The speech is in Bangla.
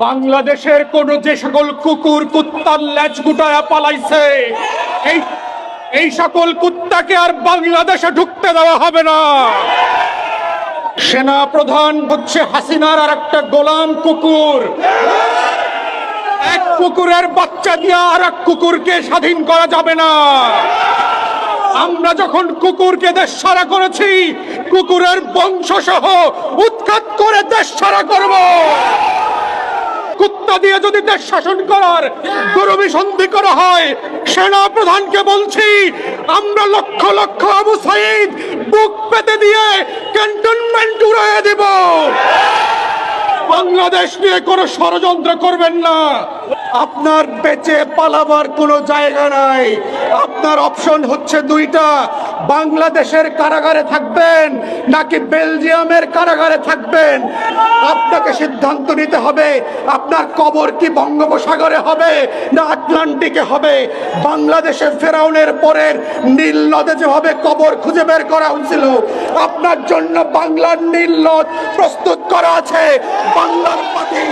বাংলাদেশের কোন যে সকল কুকুর কুত্তার লেজ গুটায়া পালাইছে, এই সকল কুত্তাকে আর বাংলাদেশে ঢুকতে দেওয়া হবে না। সেনা প্রধান হচ্ছে হাসিনার আর একটা গোলাম কুকুর। এক কুকুরের বাচ্চা দিয়ে আর এক কুকুরকে স্বাধীন করা যাবে না। আমরা যখন কুকুরকে দেশ ছাড়া করেছি, কুকুরের বংশ সহ উৎখাত করে দেশ ছাড়া করব। কুত্তা দিয়ে যদি দেশ শাসন করার দুরভিসন্ধি করা হয়, সেনা প্রধানকে বলছি, আমরা লক্ষ লক্ষ আবু সাইদ বুক পেতে দিয়ে ক্যান্টনমেন্ট উড়িয়ে দেব। বাংলাদেশ নিয়ে কোনো ষড়যন্ত্র করবেন না। আপনার বেঁচে পালাবার কোনো জায়গা নাই। আপনার অপশন হচ্ছে দুইটা, বাংলাদেশের কারাগারে থাকবেন নাকি বেলজিয়ামের কারাগারে থাকবেন। আপনাকে সিদ্ধান্ত নিতে হবে, আপনার কবর কি বঙ্গোপসাগরে হবে না আটলান্টিকে হবে। বাংলাদেশে ফেরাউনের পরের নীল নদে যেভাবে কবর খুঁজে বের করা হয়েছিল, আপনার জন্য বাংলার নীল নদ প্রস্তুত করা আছে। বাংলার মাটি